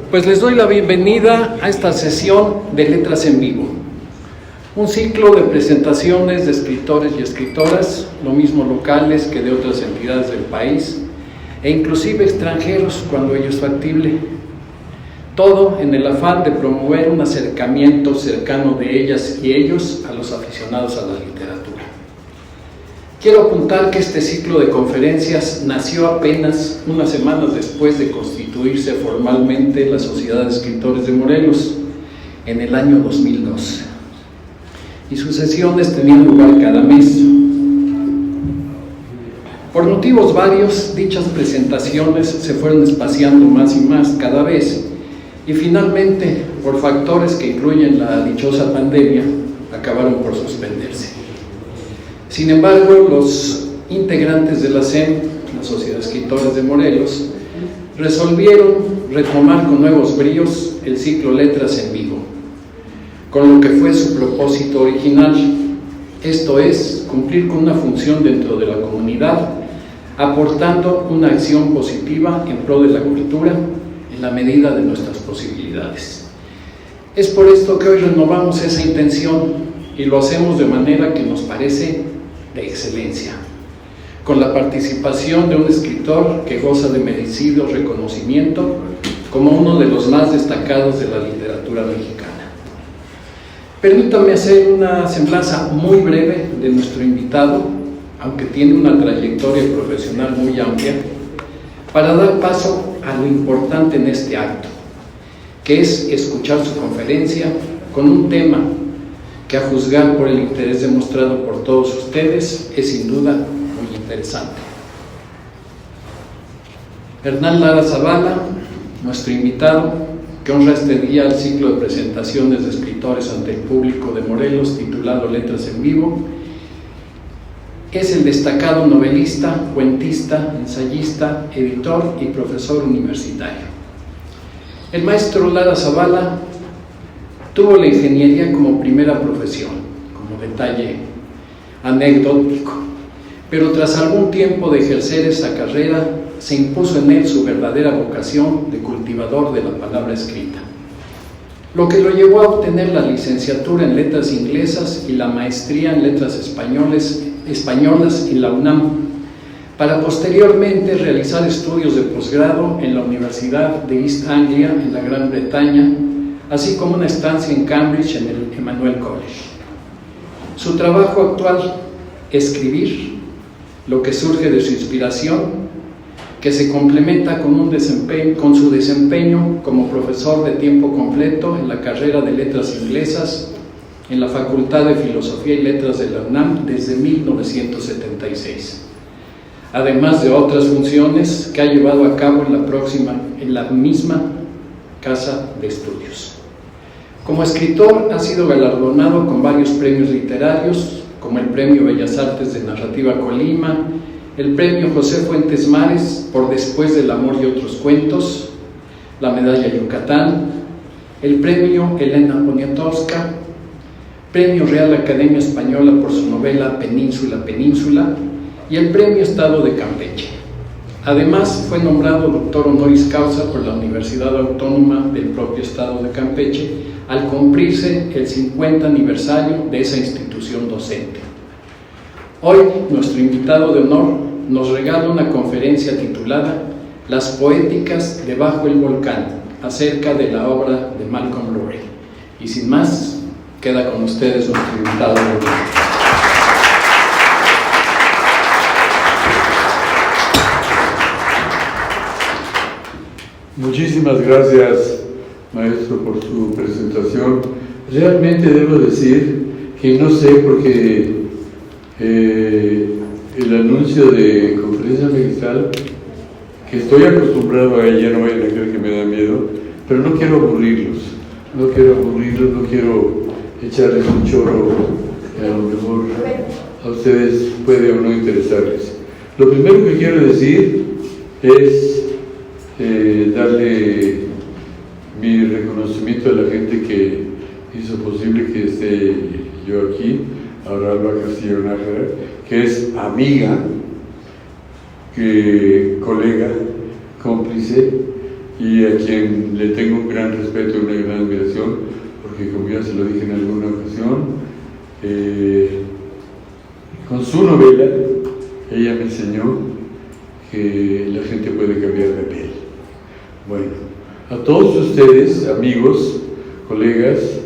Pues les doy la bienvenida a esta sesión de Letras en Vivo, un ciclo de presentaciones de escritores y escritoras, lo mismo locales que de otras entidades del país, e inclusive extranjeros cuando ello es factible, todo en el afán de promover un acercamiento cercano de ellas y ellos a los aficionados a la literatura. Quiero apuntar que este ciclo de conferencias nació apenas unas semanas después de constituirse formalmente la Sociedad de Escritores de Morelos en el año 2012, y sus sesiones tenían lugar cada mes. Por motivos varios, dichas presentaciones se fueron espaciando más y más cada vez, y finalmente, por factores que incluyen la dichosa pandemia, acabaron por suspenderse. Sin embargo, los integrantes de la SEM, la Sociedad de Escritores de Morelos, resolvieron retomar con nuevos bríos el ciclo Letras en Vivo, con lo que fue su propósito original, esto es, cumplir con una función dentro de la comunidad, aportando una acción positiva en pro de la cultura en la medida de nuestras posibilidades. Es por esto que hoy renovamos esa intención y lo hacemos de manera que nos parece de excelencia, con la participación de un escritor que goza de merecido reconocimiento como uno de los más destacados de la literatura mexicana. Permítame hacer una semblanza muy breve de nuestro invitado, aunque tiene una trayectoria profesional muy amplia, para dar paso a lo importante en este acto, que es escuchar su conferencia con un tema que, a juzgar por el interés demostrado por todos ustedes, es sin duda muy interesante. Hernán Lara Zavala, nuestro invitado, que honra este día al ciclo de presentaciones de escritores ante el público de Morelos titulado Letras en Vivo, es el destacado novelista, cuentista, ensayista, editor y profesor universitario. El maestro Lara Zavala tuvo la ingeniería como primera profesión, como detalle anecdótico, pero tras algún tiempo de ejercer esa carrera, se impuso en él su verdadera vocación de cultivador de la palabra escrita, lo que lo llevó a obtener la licenciatura en Letras Inglesas y la maestría en Letras Españolas en la UNAM, para posteriormente realizar estudios de posgrado en la Universidad de East Anglia, en la Gran Bretaña, así como una estancia en Cambridge en el Emmanuel College. Su trabajo actual, escribir, lo que surge de su inspiración, que se complementa con su desempeño como profesor de tiempo completo en la carrera de Letras Inglesas en la Facultad de Filosofía y Letras de la UNAM desde 1976, además de otras funciones que ha llevado a cabo en la misma casa de estudios. Como escritor ha sido galardonado con varios premios literarios, como el Premio Bellas Artes de Narrativa Colima, el Premio José Fuentes Mares por Después del Amor y otros cuentos, la Medalla Yucatán, el Premio Elena Poniatowska, Premio Real Academia Española por su novela Península, Península, y el Premio Estado de Campeche. Además, fue nombrado doctor honoris causa por la Universidad Autónoma del propio Estado de Campeche al cumplirse el 50 aniversario de esa institución docente. Hoy, nuestro invitado de honor nos regala una conferencia titulada Las poéticas debajo el volcán, acerca de la obra de Malcolm Lowry. Y sin más, queda con ustedes nuestro invitado de honor. Muchísimas gracias, maestro, por su presentación. Realmente debo decir que no sé, porque el anuncio de conferencia magistral, que estoy acostumbrado a ella, no vayan a creer que me da miedo, pero no quiero aburrirlos, no quiero echarles un chorro que a lo mejor a ustedes puede o no interesarles. Lo primero que quiero decir es darle mi reconocimiento a la gente que hizo posible que esté yo aquí, a Alba Castillo Nájera, que es amiga, colega, cómplice, y a quien le tengo un gran respeto y una gran admiración, porque como ya se lo dije en alguna ocasión, con su novela ella me enseñó que la gente puede cambiar de piel. Bueno, a todos ustedes, amigos, colegas,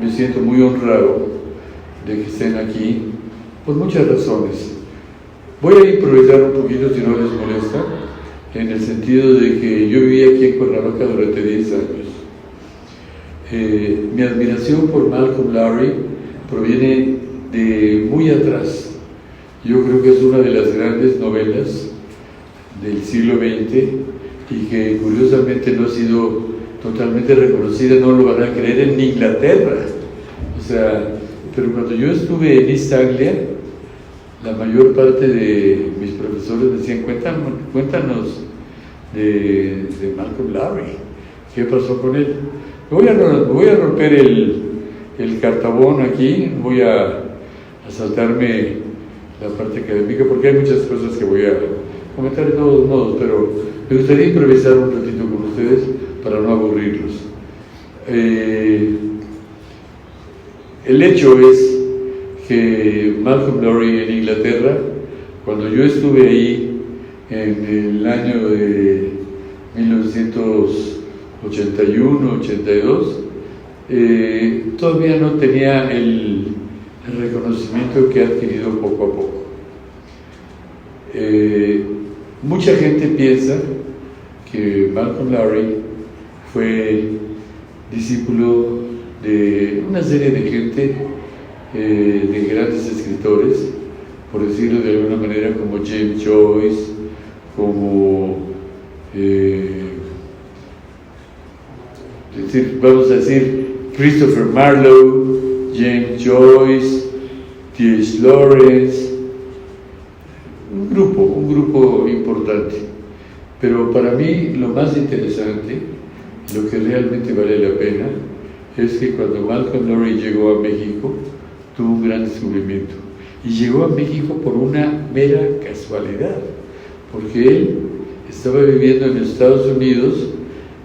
me siento muy honrado de que estén aquí por muchas razones. Voy a improvisar un poquito si no les molesta, en el sentido de que yo viví aquí en Cuernavaca durante 10 años. Mi admiración por Malcolm Lowry proviene de muy atrás. Yo creo que es una de las grandes novelas del siglo XX y que curiosamente no ha sido totalmente reconocida, no lo van a creer, en Inglaterra. O sea, pero cuando yo estuve en East Anglia, la mayor parte de mis profesores me decían, cuéntanos de Malcolm Lowry, ¿qué pasó con él? Voy a romper el cartabón aquí, voy a saltarme la parte académica, porque hay muchas cosas que voy a comentar de todos modos, pero me gustaría improvisar un ratito con ustedes para no aburrirlos. El hecho es que Malcolm Lowry en Inglaterra, cuando yo estuve ahí en el año de 1981-82, todavía no tenía el reconocimiento que ha adquirido poco a poco. Mucha gente piensa que Malcolm Lowry fue discípulo de una serie de gente, de grandes escritores, por decirlo de alguna manera, como James Joyce, como vamos a decir Christopher Marlowe, James Joyce, T.H. Lawrence, un grupo importante. Pero para mí lo más interesante, lo que realmente vale la pena, es que cuando Malcolm Lowry llegó a México, tuvo un gran descubrimiento. Y llegó a México por una mera casualidad, porque él estaba viviendo en Estados Unidos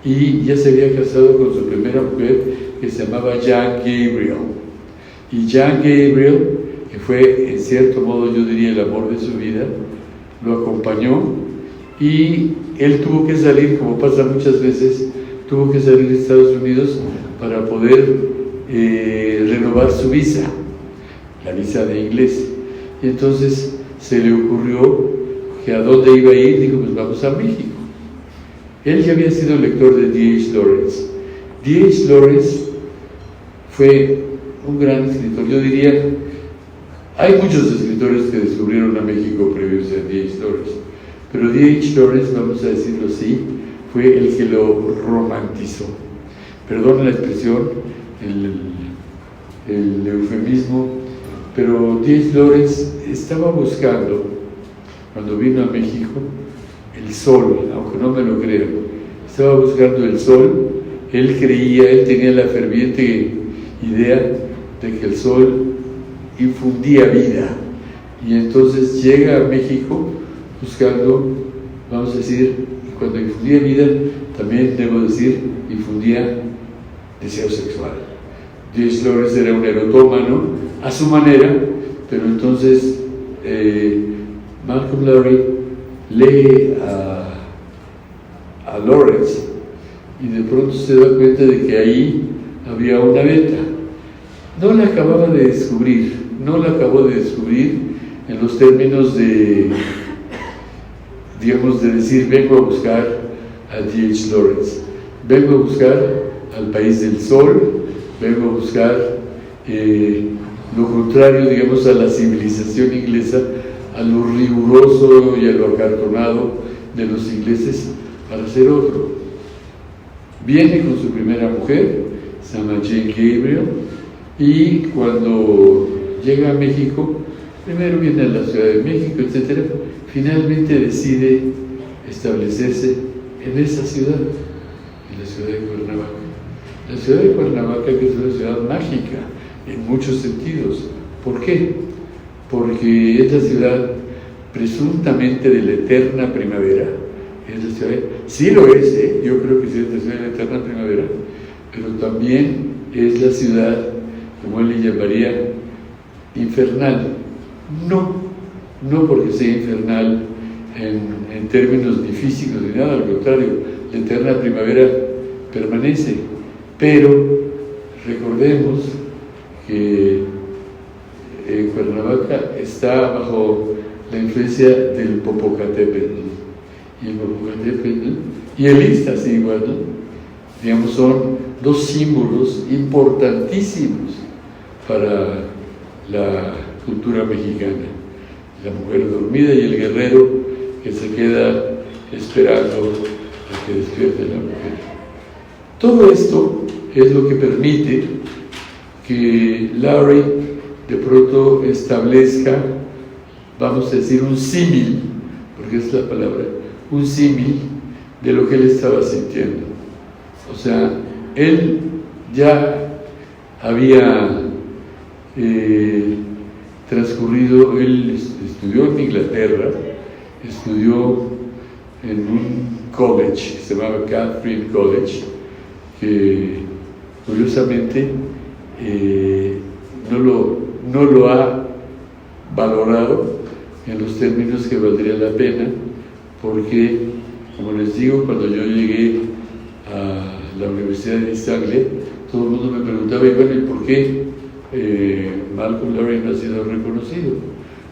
y ya se había casado con su primera mujer, que se llamaba Jean Gabriel. Y Jean Gabriel, que fue en cierto modo, yo diría, el amor de su vida, lo acompañó y él tuvo que salir, como pasa muchas veces, tuvo que salir de Estados Unidos para poder renovar su visa, la visa de inglés. Y entonces se le ocurrió que a dónde iba a ir, dijo, pues vamos a México. Él ya había sido lector de D.H. Lawrence. D.H. Lawrence fue un gran escritor. Yo diría, hay muchos escritores que descubrieron a México previos a D.H. Lawrence, pero D.H. Lawrence, vamos a decirlo así, fue el que lo romantizó. Perdón la expresión, el eufemismo, pero D.H. Lawrence estaba buscando, cuando vino a México, el sol, aunque no me lo crean, estaba buscando el sol. Él creía, él tenía la ferviente idea de que el sol infundía vida, y entonces llega a México buscando, vamos a decir, y cuando infundía vida, también debo decir, infundía deseo sexual. D.H. Lawrence era un erotómano a su manera, pero entonces Malcolm Lowry lee a Lawrence y de pronto se da cuenta de que ahí había una beta. No la acabó de descubrir en los términos de, digamos, de decir, vengo a buscar a D.H. Lawrence, vengo a buscar al país del sol, vengo a buscar lo contrario, digamos, a la civilización inglesa, a lo riguroso y a lo acartonado de los ingleses, para ser otro. Viene con su primera mujer, se llama Jane Gabriel, y cuando llega a México, primero viene a la Ciudad de México, etc. Finalmente decide establecerse en esa ciudad, en la ciudad de Cuernavaca. La ciudad de Cuernavaca, que es una ciudad mágica en muchos sentidos. ¿Por qué? Porque es la ciudad presuntamente de la eterna primavera. Es la ciudad, sí lo es, yo creo que sí es la ciudad de la eterna primavera, pero también es la ciudad, como él le llamaría, infernal. No porque sea infernal en términos ni físicos ni nada, al contrario, la eterna primavera permanece, pero recordemos que Cuernavaca está bajo la influencia del Popocatépetl, y el Popocatépetl y el Ixtas igual, ¿no? Digamos, son dos símbolos importantísimos para la cultura mexicana: la mujer dormida y el guerrero que se queda esperando a que despierte la mujer. Todo esto es lo que permite que Lowry de pronto establezca, vamos a decir, un símil, porque es la palabra, un símil de lo que él estaba sintiendo. O sea, él ya había transcurrido, él estudió en Inglaterra, estudió en un college que se llamaba Catherine College, que curiosamente no lo ha valorado en los términos que valdría la pena, porque, como les digo, cuando yo llegué a la Universidad de East Anglia, todo el mundo me preguntaba, y bueno, ¿y por qué Malcolm Lowry no ha sido reconocido?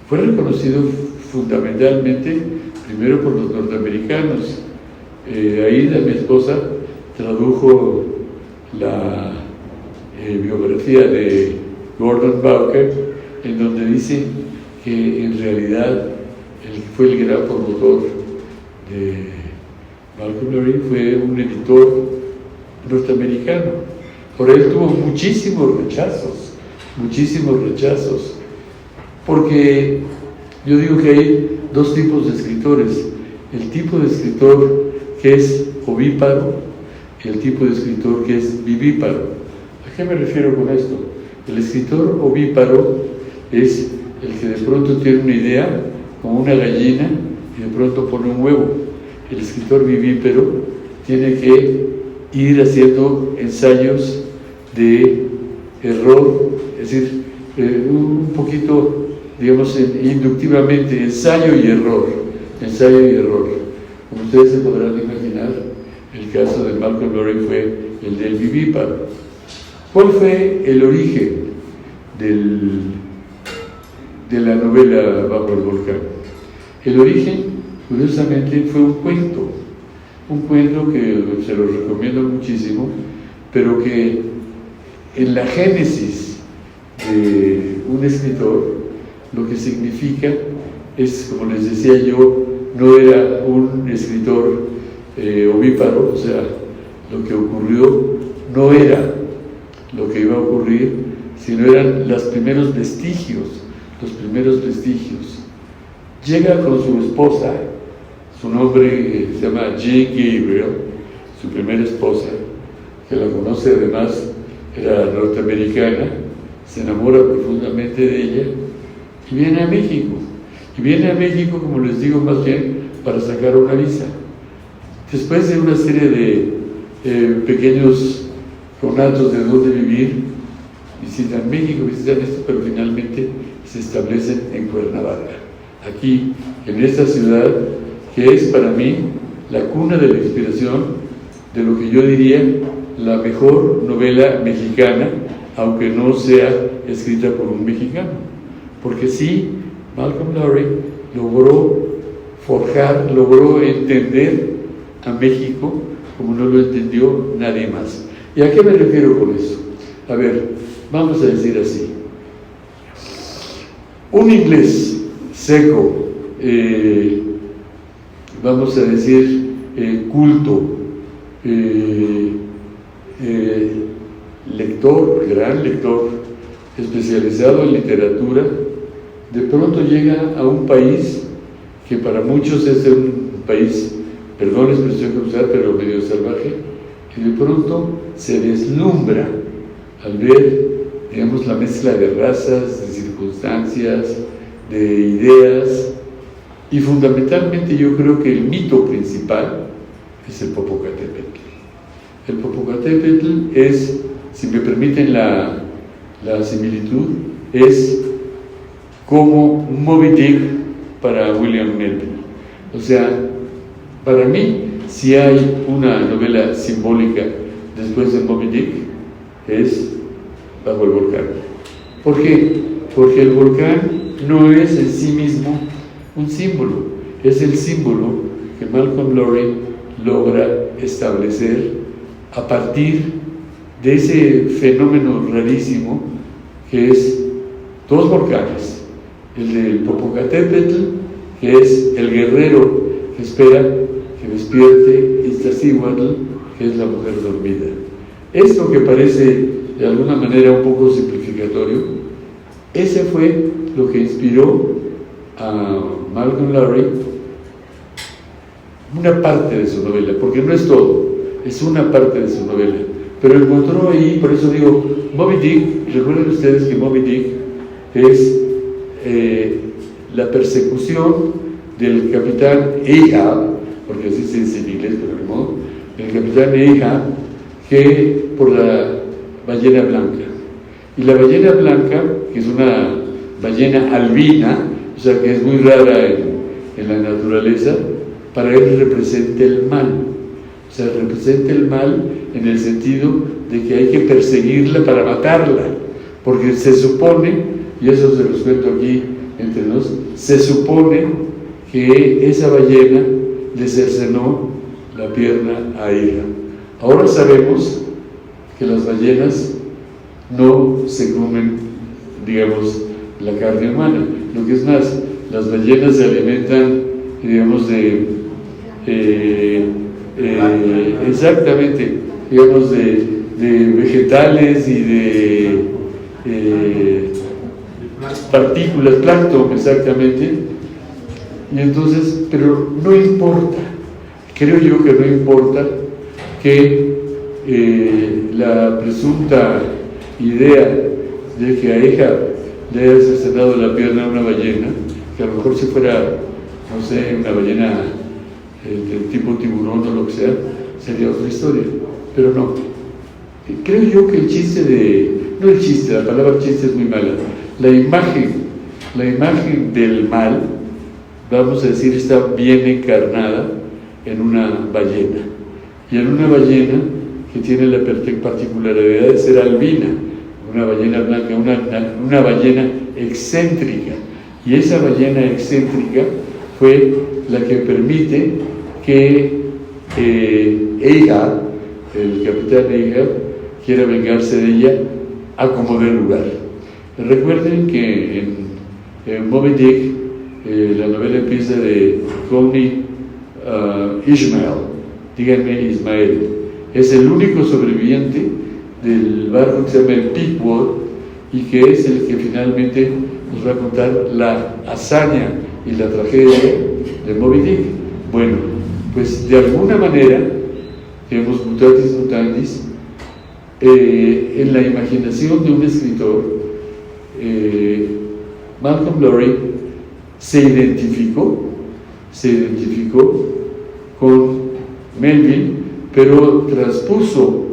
Fue reconocido fundamentalmente, primero por los norteamericanos. Aida, mi esposa, tradujo la biografía de Gordon Bowker, en donde dice que en realidad él fue el gran promotor de Malcolm Lowry, fue un editor norteamericano. Por él tuvo muchísimos rechazos, porque yo digo que hay dos tipos de escritores: el tipo de escritor que es ovíparo y el tipo de escritor que es vivíparo. ¿A qué me refiero con esto? El escritor ovíparo es el que de pronto tiene una idea, como una gallina, y de pronto pone un huevo. El escritor vivíparo tiene que ir haciendo ensayos de error, es decir, un poquito, digamos, inductivamente, ensayo y error. Como ustedes se podrán imaginar, el caso de Malcolm Lowry fue el del vivíparo. ¿Cuál fue el origen de la novela Bajo el Volcán? El origen, curiosamente, fue un cuento que se lo recomiendo muchísimo, pero que en la génesis de un escritor lo que significa es, como les decía yo, no era un escritor ovíparo, o sea, lo que ocurrió no era lo que iba a ocurrir, sino eran los primeros vestigios. Llega con su esposa, su nombre se llama Jane Gabriel, su primera esposa, que la conoce, además era norteamericana, se enamora profundamente de ella y viene a México, como les digo, más bien para sacar una visa. Después de una serie de pequeños conatos de dónde vivir, visitan México, visitan esto, pero finalmente se establecen en Cuernavaca, aquí, en esta ciudad que es para mí la cuna de la inspiración de lo que yo diría la mejor novela mexicana, aunque no sea escrita por un mexicano, porque sí, Malcolm Lowry logró entender a México como no lo entendió nadie más. ¿Y a qué me refiero con eso? A ver, vamos a decir así: un inglés seco, vamos a decir culto, gran lector, especializado en literatura, de pronto llega a un país que para muchos es un país, perdón la expresión que usar, pero medio salvaje, y de pronto se deslumbra al ver, digamos, la mezcla de razas, de circunstancias, de ideas, Y fundamentalmente yo creo que el mito principal es el Popocatépetl. El Popocatépetl es, si me permiten la similitud, es como Moby Dick para William Melville. O sea, para mí, si hay una novela simbólica después de Moby Dick, es Bajo el Volcán. ¿Por qué? Porque el volcán no es en sí mismo un símbolo, es el símbolo que Malcolm Lowry logra establecer a partir de ese fenómeno rarísimo que es dos volcanes, el del Popocatépetl, que es el guerrero que espera que despierte, Iztaccíhuatl, que es la mujer dormida. Esto que parece de alguna manera un poco simplificatorio, ese fue lo que inspiró a Malcolm Lowry una parte de su novela, porque no es todo, es una parte de su novela, pero encontró ahí, por eso digo, Moby Dick, recuerden ustedes que Moby Dick es la persecución del capitán Ahab, porque así se dice en inglés, pero de modo, el capitán Ahab, que por la ballena blanca. Y la ballena blanca, que es una ballena albina, o sea que es muy rara en la naturaleza, para él representa el mal. O sea, representa el mal en el sentido de que hay que perseguirla para matarla, porque se supone, y eso se los cuento aquí entre nos, se supone que esa ballena le cercenó la pierna a Ahab. Ahora sabemos que las ballenas no se comen, digamos, la carne humana. Lo que es más, las ballenas se alimentan, digamos, exactamente, digamos, de vegetales y de partículas, plancton, exactamente. Y entonces, pero no importa, creo yo que no importa que la presunta idea de que a Ahab le haya cercenado la pierna a una ballena, que a lo mejor si fuera, no sé, una ballena del tipo tiburón o lo que sea, sería otra historia, pero no. Creo yo que el chiste no el chiste, la palabra chiste es muy mala, la imagen del mal, vamos a decir, está bien encarnada en una ballena, y en una ballena que tiene la particularidad de ser albina, una ballena blanca, una ballena excéntrica, y esa ballena excéntrica fue la que permite que Ahab, el capitán Ahab, quiera vengarse de ella a como dé lugar. Recuerden que en Moby Dick la novela empieza de Call me Ishmael, díganme Ismael. Es el único sobreviviente del barco que se llama el Pequod y que es el que finalmente nos va a contar la hazaña y la tragedia de Moby Dick. Bueno, pues de alguna manera, digamos, mutatis mutandis, en la imaginación de un escritor, Malcolm Lowry se identificó con Melville, pero transpuso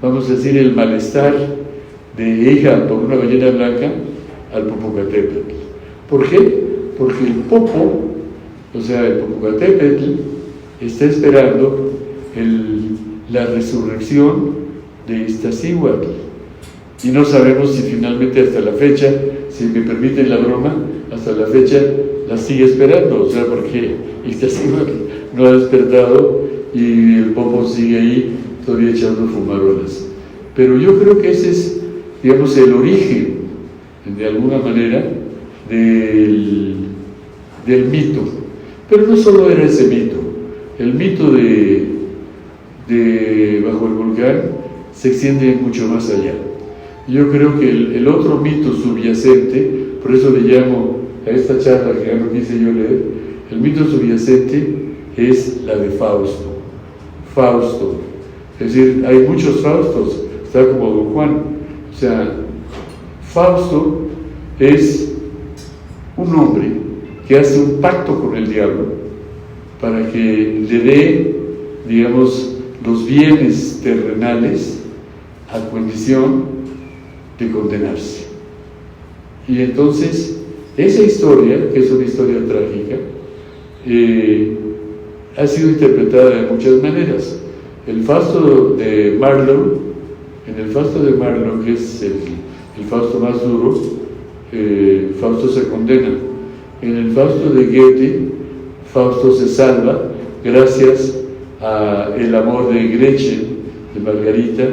vamos a decir, el malestar de Ahab por una ballena blanca al Popocatépetl. ¿Por qué? Porque el Popocatépetl está esperando la resurrección de Iztaccíhuatl. Y no sabemos si finalmente hasta la fecha, si me permiten la broma, hasta la fecha la sigue esperando, o sea, porque Iztaccíhuatl no ha despertado y el Popo sigue ahí todavía echando fumarolas. Pero yo creo que ese es, digamos, el origen, de alguna manera, del mito. Pero no solo era ese mito, el mito de Bajo el Volcán se extiende mucho más allá. Yo creo que el otro mito subyacente, por eso le llamo a esta charla que ya no quise yo leer, el mito subyacente es la de Fausto. Fausto, es decir, hay muchos Faustos, está como Don Juan, o sea, Fausto es un hombre que hace un pacto con el diablo para que le dé, digamos, los bienes terrenales a condición de condenarse. Y entonces, esa historia, que es una historia trágica, ha sido interpretada de muchas maneras. El Fausto de Marlowe, en el Fausto de Marlowe, que es el Fausto más duro, Fausto se condena. En el Fausto de Goethe, Fausto se salva gracias al amor de Gretchen, de Margarita,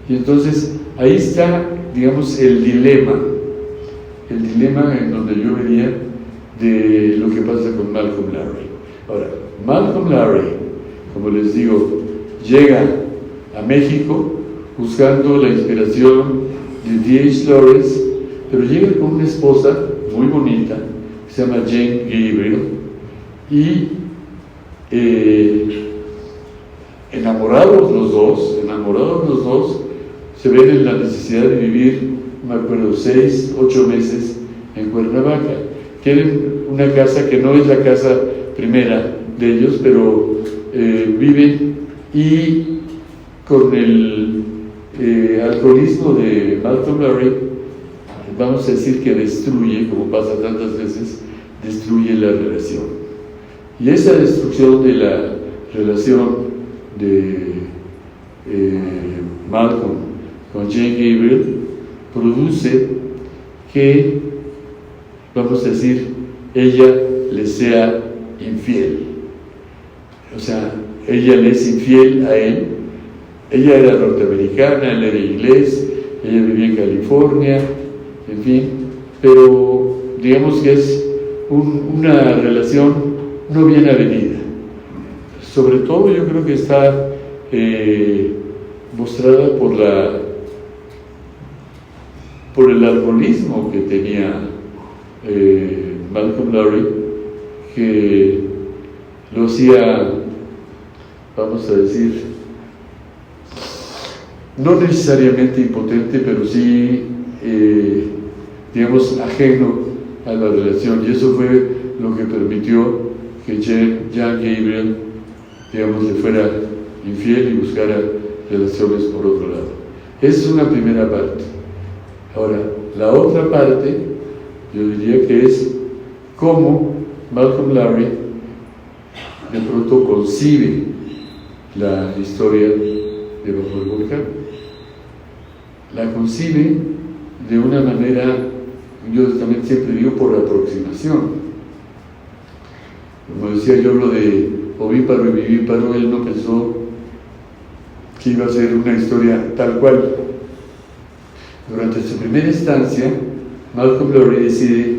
y entonces ahí está, digamos, el dilema en donde yo vería de lo que pasa con Malcolm Lowry. Ahora, Malcolm Lowry, como les digo, llega a México buscando la inspiración de D.H. Lawrence, pero llega con una esposa muy bonita, que se llama Jane Gabriel, y enamorados los dos, se ven en la necesidad de vivir, no me acuerdo, 6, 8 meses en Cuernavaca. Tienen una casa que no es la casa primera de ellos, pero viven, y con el alcoholismo de Malcolm Lowry, vamos a decir que destruye, como pasa tantas veces, destruye la relación. Y esa destrucción de la relación de Malcolm con Jane Gabriel produce que, vamos a decir, ella le sea infiel. O sea, ella le es infiel a él. Ella era norteamericana, él era inglés, ella vivía en California, en fin, pero digamos que es una relación no bien avenida. Sobre todo yo creo que está mostrada por el alcoholismo que tenía Malcolm Lowry, que lo hacía, vamos a decir, no necesariamente impotente, pero sí, digamos, ajeno a la relación. Y eso fue lo que permitió que Jane Gabriel, digamos, le fuera infiel y buscara relaciones por otro lado. Esa es una primera parte. Ahora, la otra parte, yo diría que es cómo Malcolm Lowry de pronto concibe la historia de Bajo el Volcán. La concibe de una manera, yo también siempre digo, por aproximación. Como decía yo, lo de ovíparo y vivíparo, él no pensó que iba a ser una historia tal cual. Durante su primera estancia, Malcolm Lowry decide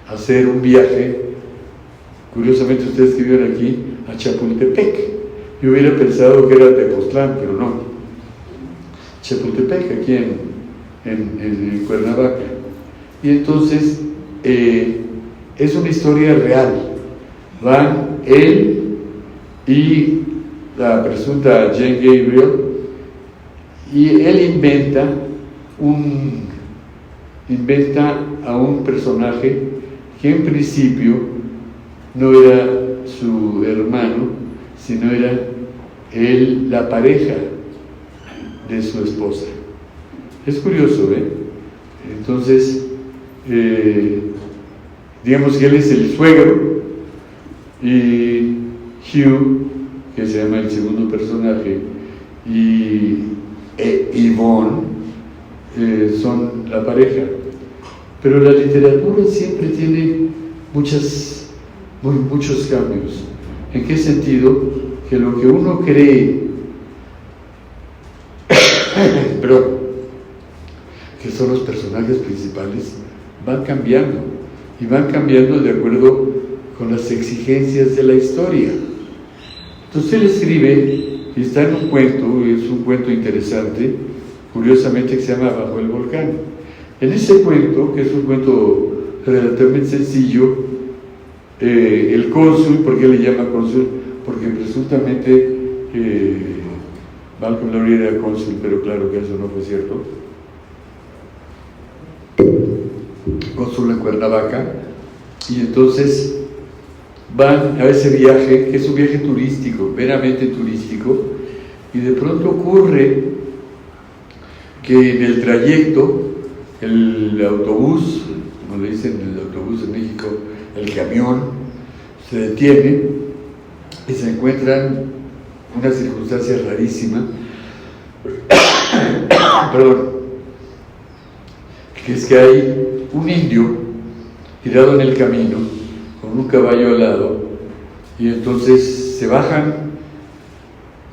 hacer un viaje, curiosamente ustedes que viven aquí, a Chapultepec. Yo hubiera pensado que era Tepoztlán, pero no. Chapultepec, aquí en Cuernavaca. Y entonces es una historia real. Van él y la presunta Jane Gabriel, y él inventa a un personaje que en principio no era su hermano, sino era él, la pareja de su esposa. Es curioso, ¿eh? Entonces, digamos que él es el suegro, y Hugh, que se llama el segundo personaje, y Yvonne son la pareja. Pero la literatura siempre tiene muchos cambios. ¿En qué sentido? Que lo que uno cree que son los personajes principales van cambiando, y van cambiando de acuerdo con las exigencias de la historia. Entonces él escribe, y está en un cuento, es un cuento interesante, curiosamente, que se llama Bajo el Volcán. En ese cuento, que es un cuento relativamente sencillo, el cónsul, ¿por qué le llama cónsul? Porque presuntamente Malcolm Lowry era cónsul, pero claro que eso no fue cierto. Cónsul en Cuernavaca, Y entonces van a ese viaje, que es un viaje turístico, meramente turístico, y de pronto ocurre que en el trayecto el autobús, como le dicen el autobús en México, el camión, se detiene y se encuentran una circunstancia rarísima, perdón, que es que hay un indio tirado en el camino con un caballo al lado, y entonces se bajan,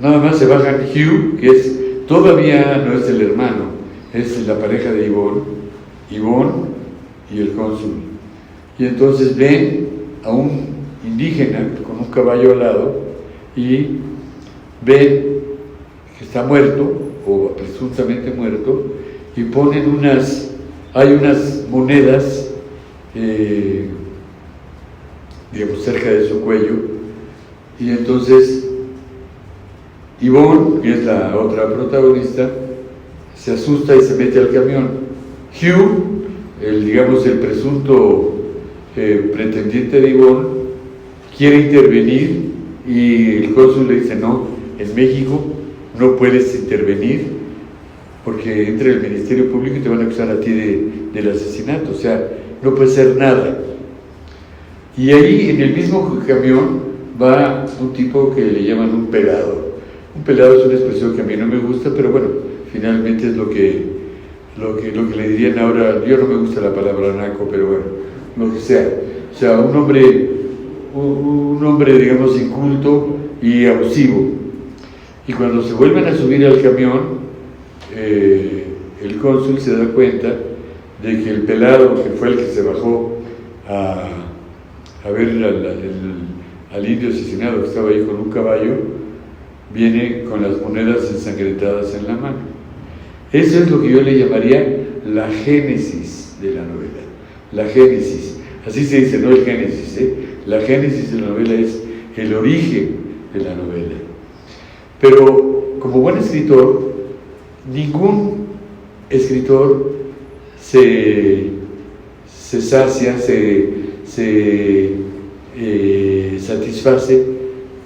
nada más se bajan Hugh, que es todavía no es el hermano, es la pareja de Yvonne y el cónsul, y entonces ven a un indígena con un caballo al lado y ven que está muerto o presuntamente muerto, y ponen hay unas monedas digamos cerca de su cuello, y entonces Yvonne, que es la otra protagonista, se asusta y se mete al camión. Hugh, digamos el presunto pretendiente de Yvonne, quiere intervenir, y el cónsul le dice: no, en México no puedes intervenir porque entra el Ministerio Público y te van a acusar a ti del asesinato, o sea, no puede ser nada. Y ahí en el mismo camión va un tipo que le llaman un pelado. Un pelado es una expresión que a mí no me gusta, pero bueno, finalmente es lo que le dirían ahora. Yo no me gusta la palabra naco, pero bueno, lo que sea. O sea, un hombre digamos inculto y abusivo. Y cuando se vuelven a subir al camión, el cónsul se da cuenta de que el pelado, que fue el que se bajó a ver al indio asesinado que estaba ahí con un caballo, viene con las monedas ensangrentadas en la mano. Eso es lo que yo le llamaría la génesis de la novela. La génesis, así se dice, no el génesis, la génesis de la novela es el origen de la novela. Pero como buen escritor, ningún escritor se sacia, se satisface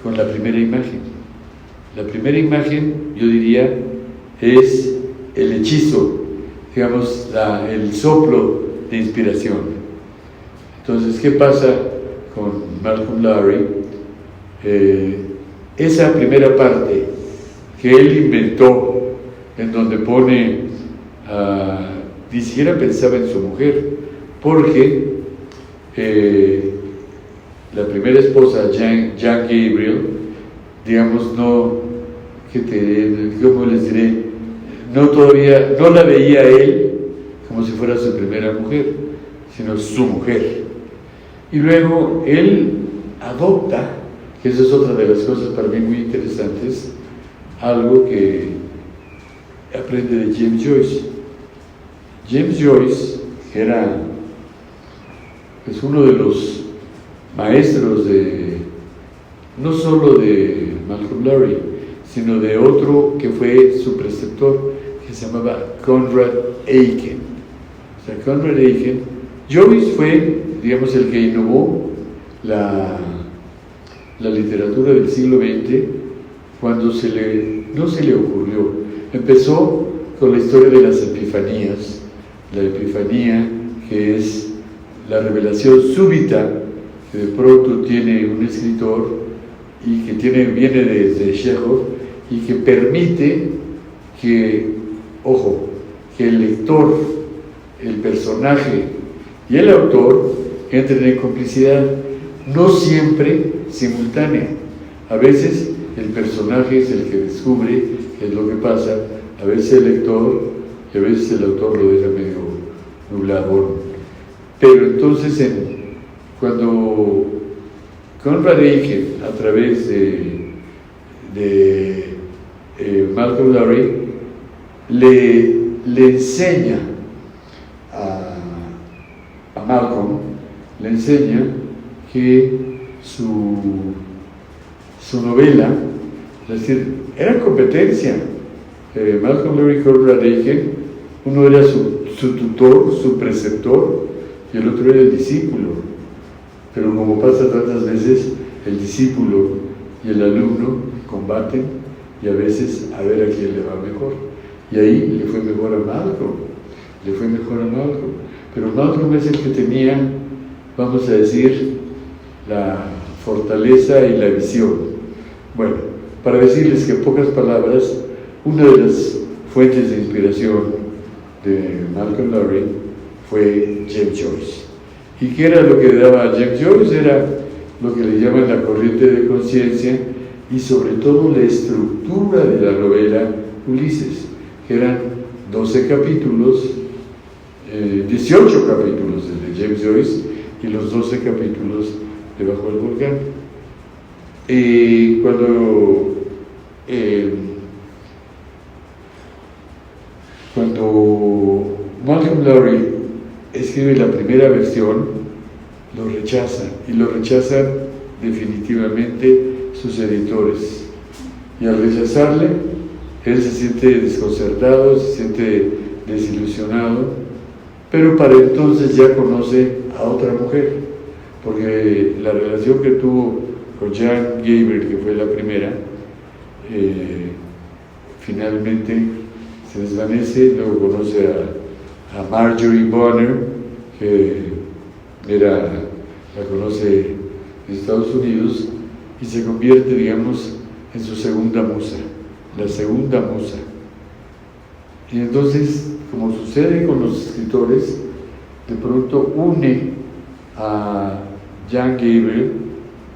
con la primera imagen. La primera imagen, yo diría, es el hechizo, digamos, el soplo de inspiración. Entonces, ¿qué pasa con Malcolm Lowry? Esa primera parte que él inventó, en donde pone, ni siquiera pensaba en su mujer, porque la primera esposa, Jan Gabriel, digamos, ¿cómo les diré? Todavía no la veía él como si fuera su primera mujer, sino su mujer. Y luego él adopta, que esa es otra de las cosas para mí muy interesantes, algo que aprende de James Joyce. James Joyce, que era pues, uno de los maestros no solo de Malcolm Lowry, sino de otro que fue su preceptor, que se llamaba Conrad Aiken. O sea, Conrad Aiken, Joyce fue, digamos, el que innovó la literatura del siglo XX cuando no se le ocurrió. Empezó con la historia de las epifanías, la epifanía, que es la revelación súbita que de pronto tiene un escritor y que viene desde Chekhov y que permite que el lector, el personaje y el autor entren en complicidad, no siempre simultánea. A veces el personaje es el que descubre qué es lo que pasa, a veces el lector, y a veces el autor lo deja medio nublado. Pero entonces, cuando Conrad Aiken, a través de Malcolm Lowry, le enseña a Malcolm, le enseña que su novela, es decir, era competencia. Malcolm Lowry y Conrad Aiken, uno era su tutor, su preceptor, y el otro era el discípulo. pero como pasa tantas veces, el discípulo y el alumno combaten y a veces a ver a quién le va mejor. Y ahí le fue mejor a Malcolm, pero Malcolm es el que tenía, vamos a decir, la fortaleza y la visión. Bueno, para decirles que en pocas palabras, una de las fuentes de inspiración de Malcolm Lowry fue James Joyce. ¿Y qué era lo que daba a James Joyce? Era lo que le llaman la corriente de conciencia y sobre todo la estructura de la novela Ulises, que eran 12 capítulos, 18 capítulos de James Joyce y los 12 capítulos de Bajo el Volcán. Cuando Malcolm Lowry escribe la primera versión, lo rechazan, y lo rechazan definitivamente sus editores. Y al rechazarle, él se siente desconcertado, se siente desilusionado, pero para entonces ya conoce a otra mujer, porque la relación que tuvo con Jan Gabriel, que fue la primera, finalmente se desvanece. Luego conoce a Marjorie Bonner, que la conoce en Estados Unidos, y se convierte, digamos, en su segunda musa, la segunda musa. Y entonces, como sucede con los escritores, de pronto une a Jan Gabriel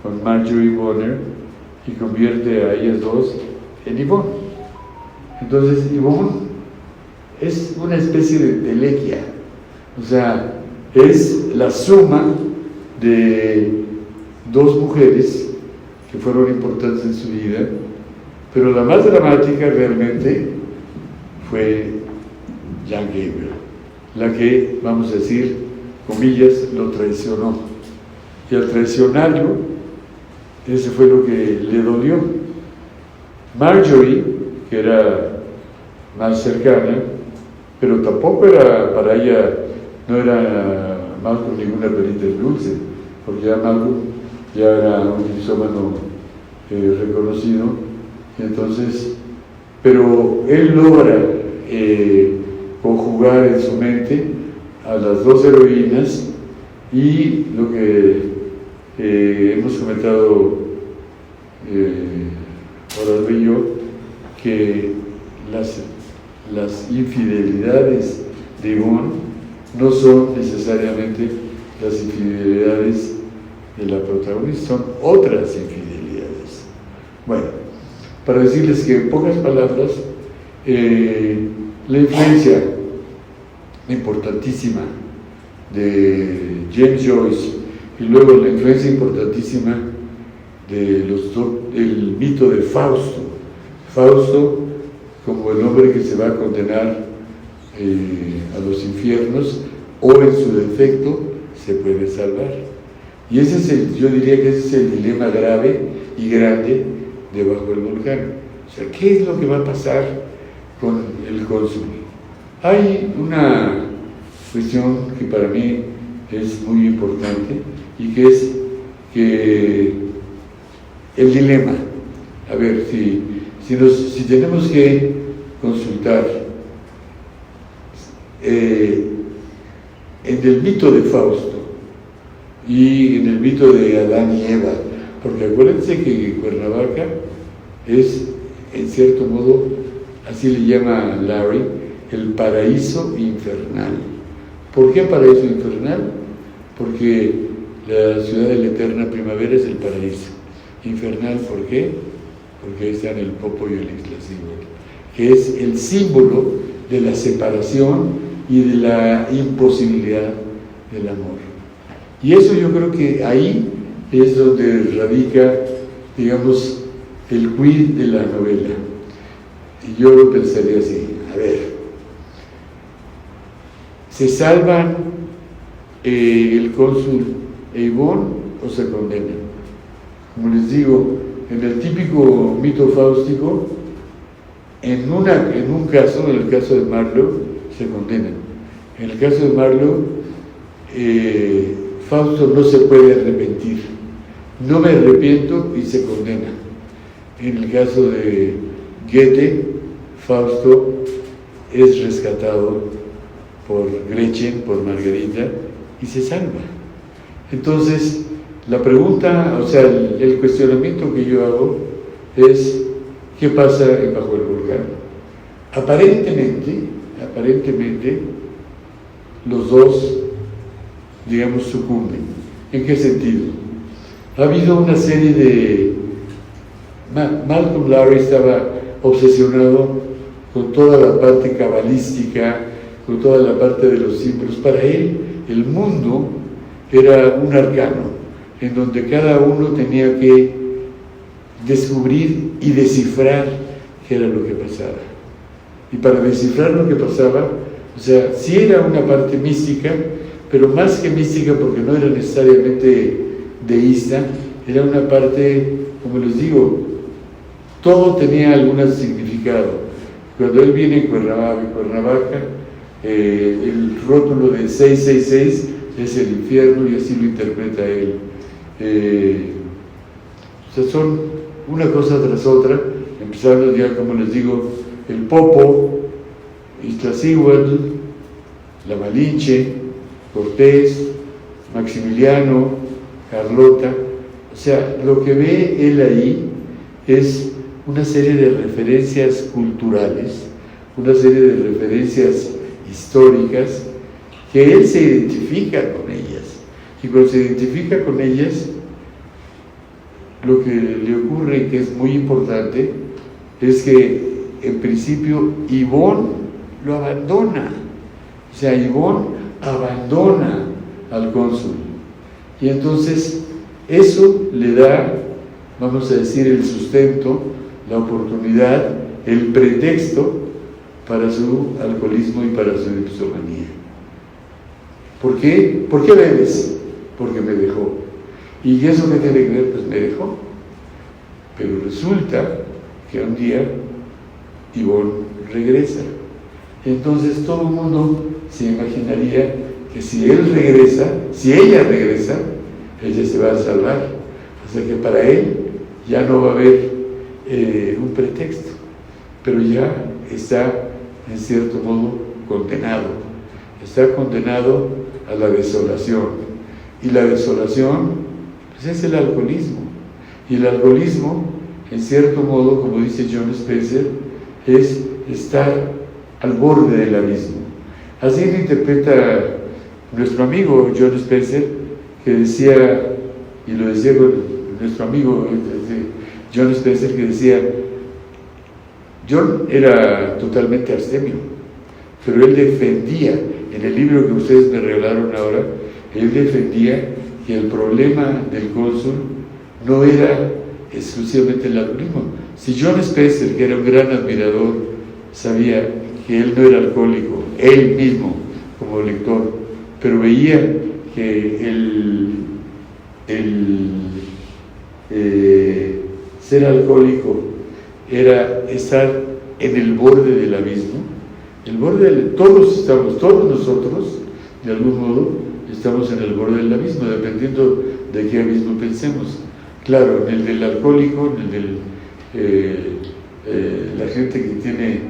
con Marjorie Bonner y convierte a ellas dos en Yvonne. Entonces Yvonne es una especie de telequia, o sea, es la suma de dos mujeres que fueron importantes en su vida, pero la más dramática realmente fue Jan Gabriel, la que, vamos a decir, comillas, lo traicionó. Y al traicionarlo, ese fue lo que le dolió. Marjorie, que era más cercana, pero tampoco era, para ella, no era Malcolm ninguna perita dulce, porque ya Malcolm ya era un misómano reconocido, y entonces, pero él logra conjugar en su mente a las dos heroínas, y lo que hemos comentado Horacio y yo, que las infidelidades de Yvonne no son necesariamente las infidelidades de la protagonista, son otras infidelidades. Bueno, para decirles que en pocas palabras, la influencia importantísima de James Joyce y luego la influencia importantísima del mito de Fausto. Fausto como el hombre que se va a condenar a los infiernos, o en su defecto se puede salvar. Y ese es yo diría que ese es el dilema grave y grande de Bajo el Volcán. O sea, ¿qué es lo que va a pasar con el cónsul? Hay una cuestión que para mí es muy importante, y que es que el dilema, a ver, si tenemos que consultar en el mito de Fausto y en el mito de Adán y Eva, porque acuérdense que Cuernavaca es, en cierto modo, así le llama Larry, el paraíso infernal. ¿Por qué paraíso infernal? Porque la ciudad de la eterna primavera es el paraíso. Infernal, ¿por qué? Porque ahí están el Popo y el Ixtlacíhuatl, que es el símbolo de la separación y de la imposibilidad del amor. Y eso yo creo que ahí es donde radica, digamos, el quid de la novela. Y yo lo pensaría así, a ver, ¿se salvan el cónsul e Yvonne o se condenan? Como les digo, en el típico mito fáustico, en un caso, en el caso de Marlowe, se condenan. En el caso de Marlowe, Fausto no se puede arrepentir. No me arrepiento y se condena. En el caso de Goethe, Fausto es rescatado por Gretchen, por Margarita, y se salva. Entonces, la pregunta, o sea, el cuestionamiento que yo hago es, ¿qué pasa bajo el volcán? Aparentemente, los dos, digamos, sucumben. ¿En qué sentido? Ha habido una serie de... Malcolm Lowry estaba obsesionado con toda la parte cabalística, con toda la parte de los símbolos. Para él, el mundo era un arcano, en donde cada uno tenía que descubrir y descifrar qué era lo que pasaba. Y para descifrar lo que pasaba, o sea, sí era una parte mística, pero más que mística, porque no era necesariamente deísta, era una parte, como les digo, todo tenía algún significado. Cuando él viene en Cuernavaca, el rótulo de 666 es el infierno y así lo interpreta él. O sea, son una cosa tras otra, empezando ya, como les digo, el Popo, Iztaccíhuatl, la Malinche, Cortés, Maximiliano, Carlota. O sea, lo que ve él ahí es una serie de referencias culturales, una serie de referencias históricas, que él se identifica con ellas. Y cuando se identifica con ellas, lo que le ocurre, que es muy importante, es que en principio Yvonne lo abandona. O sea, Yvonne abandona al cónsul. Y entonces eso le da, vamos a decir, el sustento, la oportunidad, el pretexto para su alcoholismo y para su dipsomanía. ¿Por qué? ¿Por qué bebes? Porque me dejó. ¿Y eso qué tiene que ver? Pues me dejó. Pero resulta que un día Yvonne regresa. Entonces todo el mundo se imaginaría que si él regresa, si ella regresa, ella se va a salvar. O sea que para él ya no va a haber un pretexto, pero ya está en cierto modo condenado. Está condenado a la desolación. Y la desolación, pues es el alcoholismo. Y el alcoholismo, en cierto modo, como dice John Spencer, es estar al borde del abismo. Así lo interpreta nuestro amigo John Spencer, que decía, y lo decía con nuestro amigo John Spencer, que decía, John era totalmente abstemio, pero él defendía, en el libro que ustedes me regalaron ahora, él defendía que el problema del cónsul no era exclusivamente el alcoholismo. Si John Spencer, que era un gran admirador, sabía que él no era alcohólico, él mismo como lector, pero veía que ser alcohólico era estar en el borde del abismo, todos nosotros, de algún modo, estamos en el borde del abismo, dependiendo de qué abismo pensemos. Claro, en el del alcohólico, en el del la gente que tiene,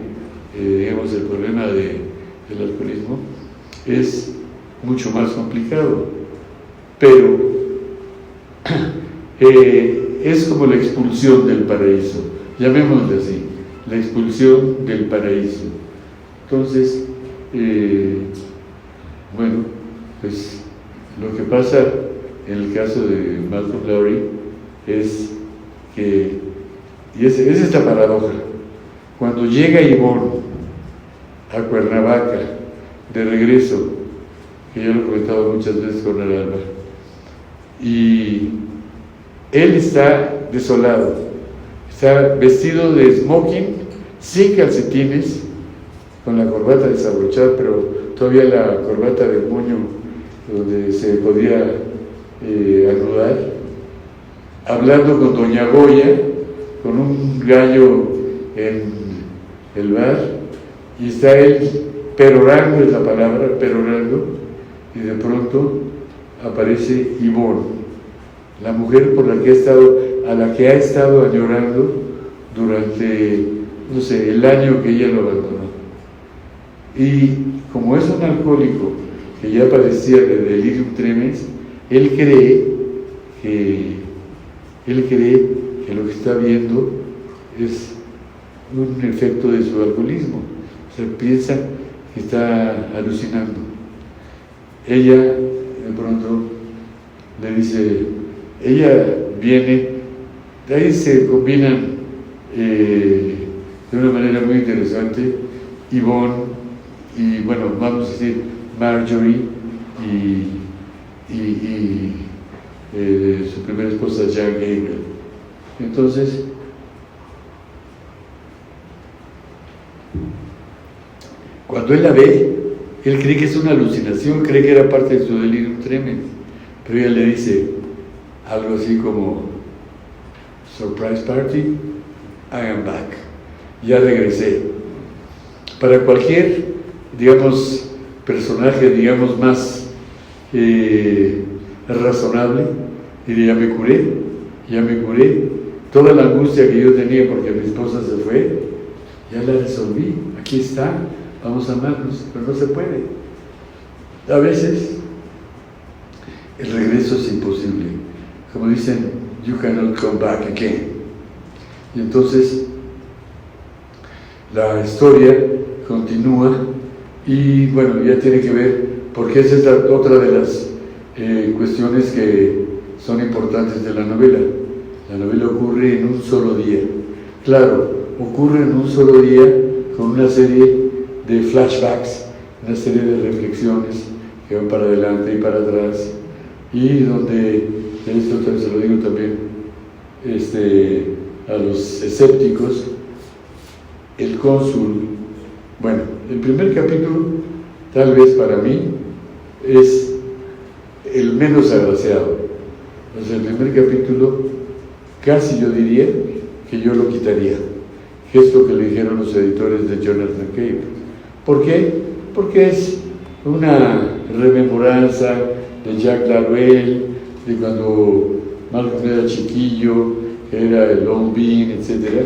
digamos, el problema del alcoholismo, es mucho más complicado, pero es como la expulsión del paraíso, llamémosle así, la expulsión del paraíso. Entonces, bueno, pues lo que pasa en el caso de Malcolm Lowry es que, y es esta paradoja, cuando llega Yvonne a Cuernavaca de regreso, que yo lo he comentado muchas veces con el Alba, y él está desolado, está vestido de smoking, sin calcetines, con la corbata desabrochada, pero todavía la corbata de moño donde se podía anudar, hablando con doña Goya, con un gallo en el bar, y está él perorando, es la palabra, perorando, y de pronto aparece Ivonne, la mujer por la que a la que ha estado añorando durante, no sé, el año que ella lo abandonó. Y como es un alcohólico que ya padecía de delirium tremens, él cree que lo que está viendo es un efecto de su alcoholismo. O sea, piensa que está alucinando. Ella de pronto le dice, ella viene, de ahí se combinan de una manera muy interesante Ivonne y, bueno, vamos a decir Marjorie y su primera esposa Jan Hegel. Entonces, cuando él la ve, él cree que es una alucinación, cree que era parte de su delirium tremens, pero ella le dice algo así como, surprise party, I am back, ya regresé. Para cualquier, digamos, personaje, digamos, más razonable, diría, ya me curé, toda la angustia que yo tenía porque mi esposa se fue, ya la resolví, aquí está, vamos a amarnos, pero no se puede. A veces el regreso es imposible, como dicen, you cannot come back again. Y entonces la historia continúa y, bueno, ya tiene que ver, porque esa es otra de las cuestiones que son importantes de la novela. La novela ocurre en un solo día. Claro, ocurre en un solo día con una serie de flashbacks, una serie de reflexiones que van para adelante y para atrás, y donde, esto se lo digo también a los escépticos, el cónsul, bueno, el primer capítulo, tal vez para mí, es el menos agraciado. O sea, el primer capítulo, casi yo diría que yo lo quitaría, que es lo que le dijeron los editores de Jonathan Cape. ¿Por qué? Porque es una rememoranza de Jacques Laruelle, de cuando Malcolm era chiquillo, que era el Long Bean, etc.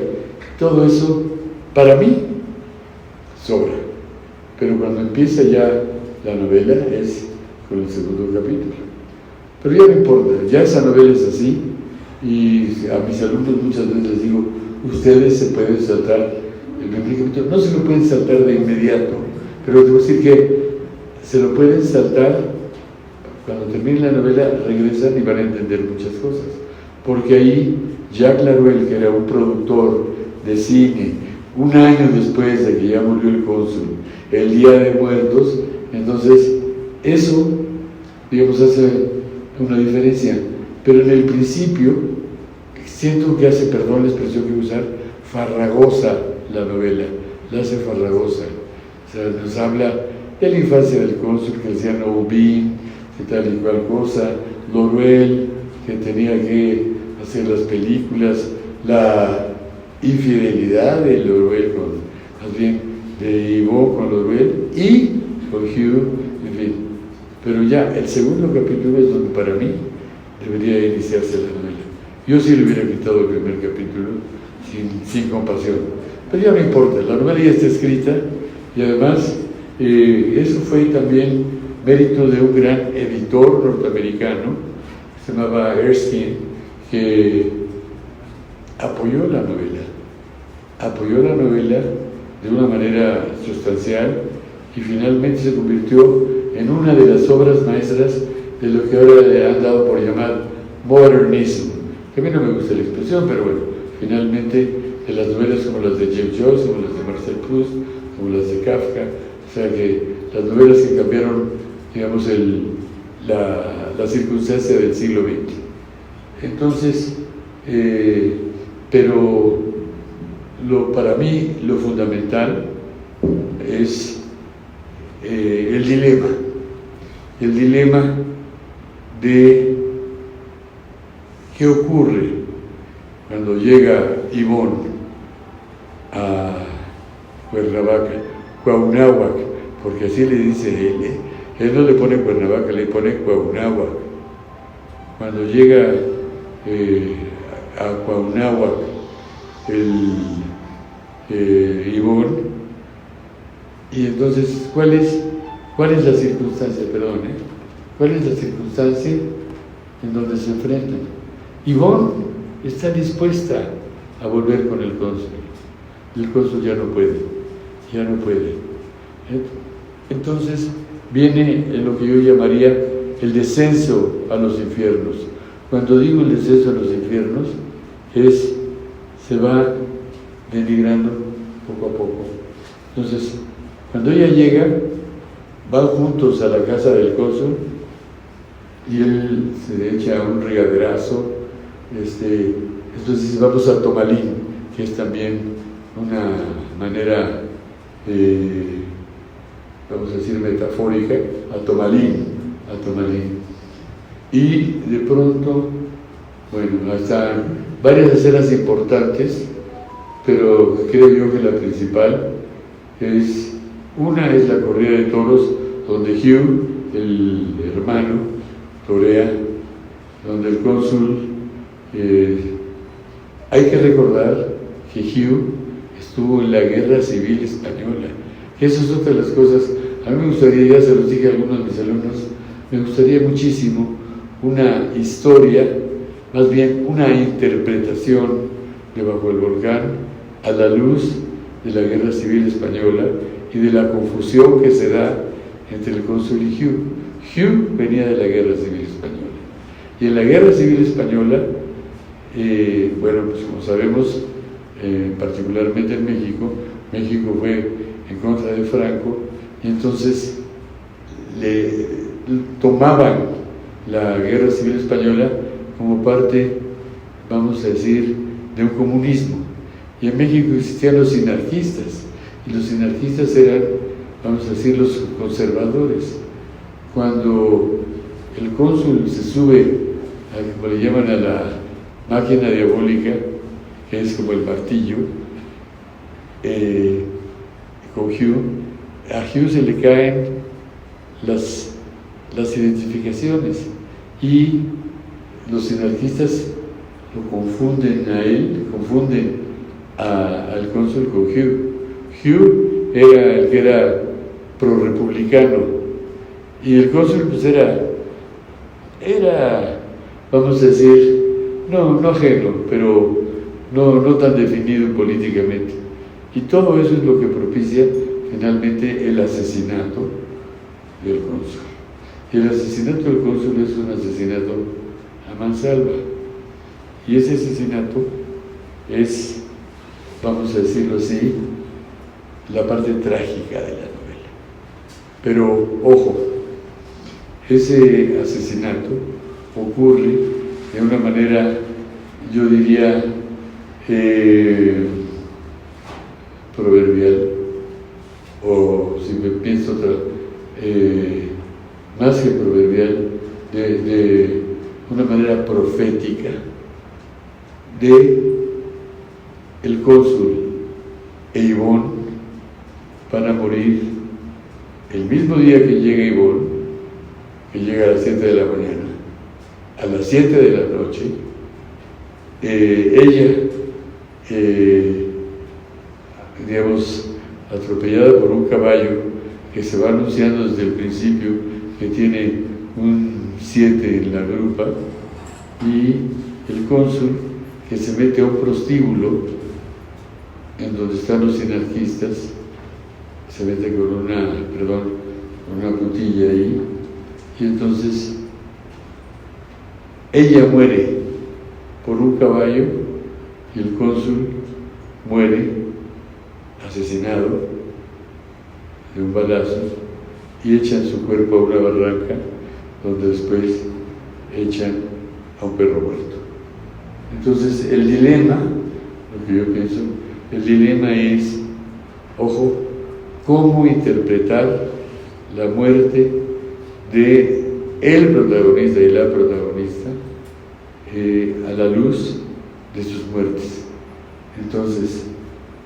Todo eso, para mí, sobra. Pero cuando empieza ya la novela es con el segundo capítulo. Pero ya no importa, ya esa novela es así, y a mis alumnos muchas veces les digo, ustedes se pueden saltar el primer capítulo, no se lo pueden saltar de inmediato, pero te voy a decir que se lo pueden saltar, cuando termine la novela regresan y van a entender muchas cosas, porque ahí Jacques Laruelle, que era un productor de cine, un año después de que ya murió el cónsul, el Día de Muertos, entonces eso, digamos, hace una diferencia, pero en el principio siento que hace, perdón la expresión que voy a usar, farragosa la novela, la hace farragosa. O sea, nos habla de la infancia del cónsul, que decía no Bean, que tal y cual cosa, Laruelle, que tenía que hacer las películas, la infidelidad de Laruelle más bien de Ivonne con Laruelle y con Hugh, en fin. Pero ya el segundo capítulo es donde para mí debería iniciarse la novela. Yo sí le hubiera quitado el primer capítulo sin compasión, pero ya no importa, la novela ya está escrita y además eso fue también mérito de un gran editor norteamericano que se llamaba Erskine, que apoyó la novela de una manera sustancial y finalmente se convirtió en una de las obras maestras de lo que ahora le han dado por llamar modernismo, que a mí no me gusta la expresión, pero bueno, finalmente de las novelas como las de James Joyce, como las de Marcel Proust, como las de Kafka, o sea que las novelas que cambiaron, digamos, la circunstancia del siglo XX. Entonces, pero para mí lo fundamental es el dilema de qué ocurre cuando llega Ivonne a Cuauhnáhuac, porque así le dice él no le pone Cuernavaca, le pone Cuauhnáhuac, cuando llega a Cuauhnáhuac Ibón, y entonces, ¿cuál es la circunstancia? Perdón, ¿cuál es la circunstancia en donde se enfrentan? Ibón está dispuesta a volver con el cónsul. El cónsul ya no puede. Entonces viene en lo que yo llamaría el descenso a los infiernos. Cuando digo el descenso a los infiernos, se va denigrando poco a poco. Entonces, cuando ella llega, van juntos a la casa del cónsul y él se echa un regaderazo. Entonces vamos a Tomalín, que es también una manera, vamos a decir, metafórica, a Tomalín. Y de pronto, bueno, están varias escenas importantes, pero creo yo que la principal es la corrida de toros, donde Hugh, el hermano, torea, donde el cónsul, hay que recordar que Hugh estuvo en la Guerra Civil Española, que eso es otra de las cosas. A mí me gustaría, ya se los dije a algunos de mis alumnos, me gustaría muchísimo una historia, más bien una interpretación de Bajo el Volcán a la luz de la Guerra Civil Española y de la confusión que se da entre el cónsul y Hugh. Hugh venía de la Guerra Civil Española. Y en la Guerra Civil Española, bueno, pues como sabemos, particularmente en México fue en contra de Franco, y entonces tomaban la Guerra Civil Española como parte, vamos a decir, de un comunismo. Y en México existían los sinarquistas, y los sinarquistas eran, vamos a decir, los conservadores. Cuando el cónsul se sube, como le llaman, a la máquina diabólica, que es como el martillo, con Hugh, a Hugh se le caen las identificaciones, y los sinarquistas lo confunden a él, al cónsul con Hugh. Hugh era el que era pro-republicano, y el cónsul pues era, vamos a decir, no ajeno, pero no tan definido políticamente. Y todo eso es lo que propicia finalmente el asesinato del cónsul. Y el asesinato del cónsul es un asesinato a mansalva. Y ese asesinato es, vamos a decirlo así, la parte trágica de la novela. Pero, ojo, ese asesinato ocurre de una manera, yo diría, proverbial, o si me pienso más que proverbial, de una manera profética, de el cónsul e Ibón van a morir el mismo día que llega Ibón, que llega a las 7 de la mañana. A las 7 de la noche, ella, digamos, atropellada por un caballo que se va anunciando desde el principio que tiene un 7 en la grupa, y el cónsul que se mete a un prostíbulo en donde están los sinarquistas, se mete con una putilla ahí, y entonces ella muere por un caballo y el cónsul muere asesinado de un balazo, y echan su cuerpo a una barranca donde después echan a un perro muerto. Entonces el dilema, lo que yo pienso, el dilema es, ojo, cómo interpretar la muerte de el protagonista y la protagonista a la luz de sus muertes. Entonces,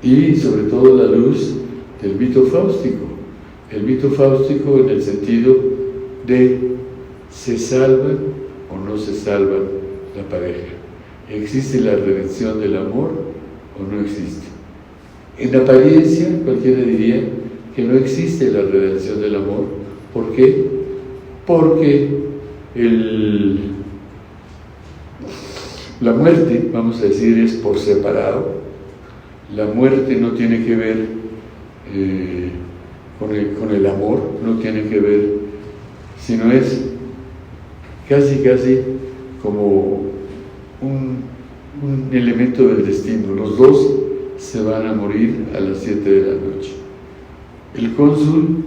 y sobre todo la luz del mito fáustico. El mito fáustico en el sentido de se salvan o no se salva la pareja. ¿Existe la redención del amor o no existe? En apariencia, cualquiera diría que no existe la redención del amor. ¿Por qué? Porque la muerte, vamos a decir, es por separado. La muerte no tiene que ver con el amor, no tiene que ver, sino es casi como un elemento del destino. Los dos se van a morir a las 7 de la noche. El cónsul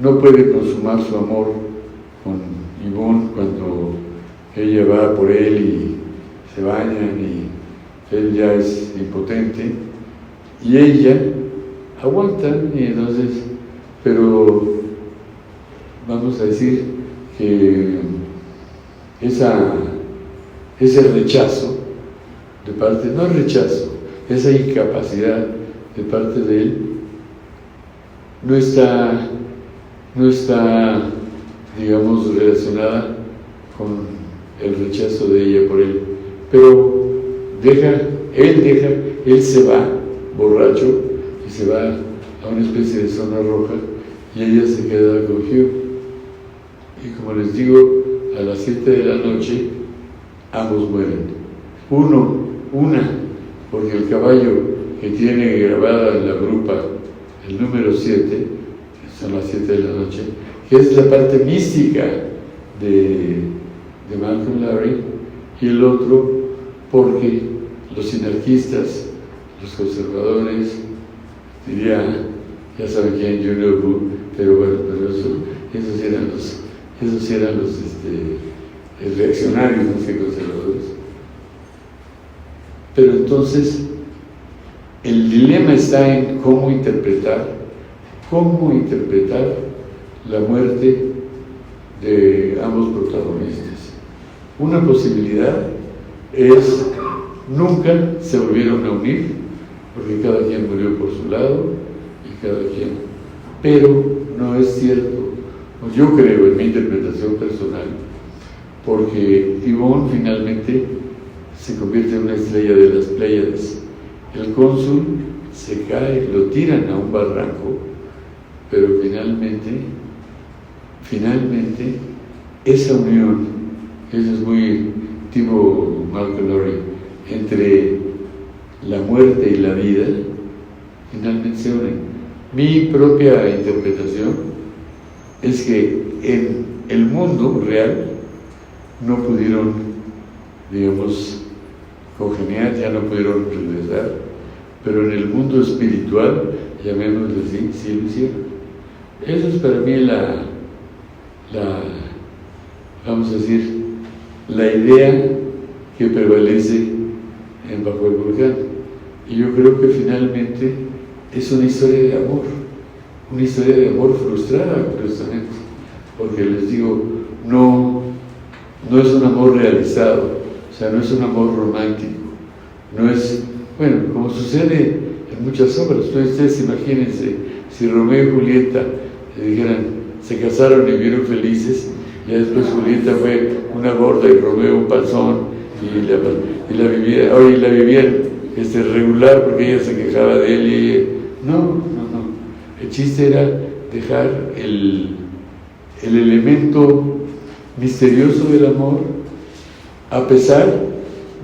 no puede consumar su amor con Yvonne cuando ella va por él y se bañan y él ya es impotente, y ella aguanta, y entonces, pero vamos a decir que ese rechazo de parte, no rechazo, esa incapacidad de parte de él no está, digamos, relacionada con el rechazo de ella por él, pero él se va borracho y se va a una especie de zona roja y ella se queda con Hugh. Y como les digo, a las 7 de la noche ambos mueren. Una, porque el caballo que tiene grabada en la grupa el número 7, que son las 7 de la noche, que es la parte mística de Malcolm Lowry, y el otro porque los anarquistas, los conservadores, diría, ya saben quién, you know who, pero bueno, esos eran los reaccionarios, no sé, conservadores. Pero entonces, el dilema está en cómo interpretar la muerte de ambos protagonistas. Una posibilidad es nunca se volvieron a unir, porque cada quien murió por su lado y cada quien. Pero no es cierto, yo creo en mi interpretación personal, porque Yvonne finalmente se convierte en una estrella de las Pléyades. El cónsul se cae, lo tiran a un barranco, pero finalmente esa unión, eso es muy tipo Malcolm Lowry, entre la muerte y la vida, finalmente se unen. Mi propia interpretación es que en el mundo real no pudieron, digamos, congeniar, ya no pudieron regresar, pero en el mundo espiritual, llamémoslo así, sí lo hicieron. Eso es para mí vamos a decir, la idea que prevalece Bajo el Volcán. Y yo creo que finalmente es una historia de amor frustrada, precisamente, porque les digo, no es un amor realizado, o sea, no es un amor romántico, no es, bueno, como sucede en muchas obras. Ustedes imagínense, si Romeo y Julieta se casaron y vivieron felices, ya después Julieta fue una gorda y Romeo un panzón, y la vivían regular porque ella se quejaba de él y ella, no. El chiste era dejar el elemento misterioso del amor, a pesar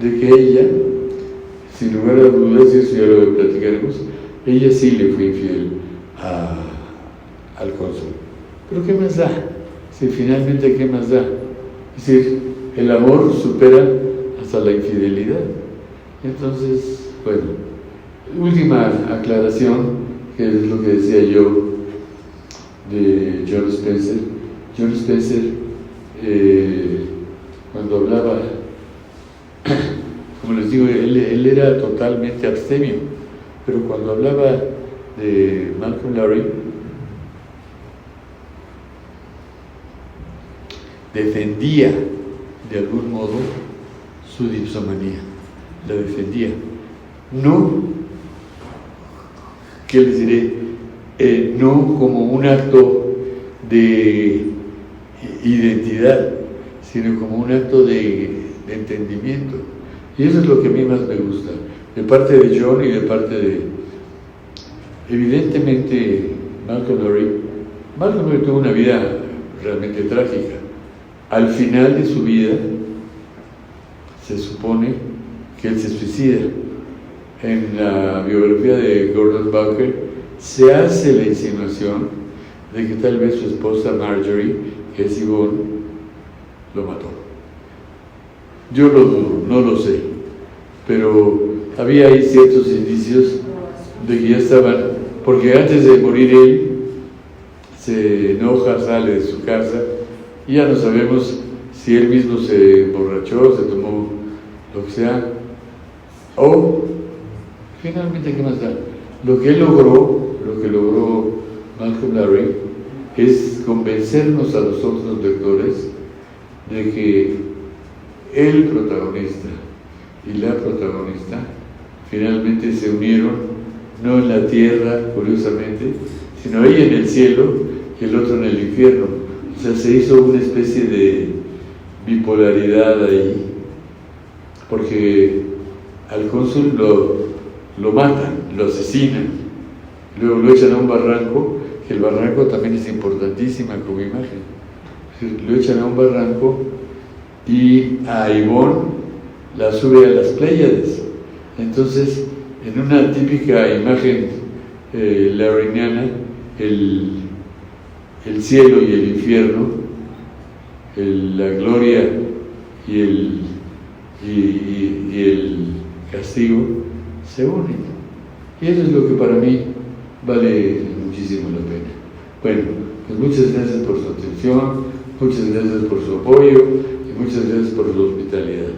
de que ella, sin lugar a dudas, y eso ya lo platicaremos, ella sí le fue infiel al cónsul. Pero ¿qué más da? Si finalmente, ¿qué más da? Es decir, el amor supera hasta la infidelidad. Entonces, bueno, última aclaración, que es lo que decía yo de John Spencer. John Spencer, cuando hablaba, como les digo, él era totalmente abstemio, pero cuando hablaba de Malcolm Lowry, defendía de algún modo su dipsomanía, la defendía. No, ¿qué les diré? No como un acto de identidad, sino como un acto de entendimiento. Y eso es lo que a mí más me gusta, de parte de John y de parte de, evidentemente, Malcolm Lowry. Malcolm Lowry tuvo una vida realmente trágica. Al final de su vida, se supone que él se suicida. En la biografía de Gordon Bowker se hace la insinuación de que tal vez su esposa Marjorie, que es Yvonne, lo mató. Yo lo dudo, no lo sé, pero había ahí ciertos indicios de que ya estaban, porque antes de morir él se enoja, sale de su casa y ya no sabemos si él mismo se emborrachó, se tomó lo que sea, o finalmente, ¿qué más da? Lo que logró Malcolm Lowry es convencernos a nosotros los lectores de que el protagonista y la protagonista finalmente se unieron, no en la tierra, curiosamente, sino ella en el cielo y el otro en el infierno. O sea, se hizo una especie de bipolaridad ahí, porque al cónsul lo matan, lo asesinan, luego lo echan a un barranco, que el barranco también es importantísima como imagen. Lo echan a un barranco y a Yvonne la sube a las Pléyades. Entonces, en una típica imagen lowriniana, el cielo y el infierno, la gloria y el castigo se unen. Y eso es lo que para mí vale muchísimo la pena. Bueno, pues muchas gracias por su atención, muchas gracias por su apoyo y muchas gracias por su hospitalidad.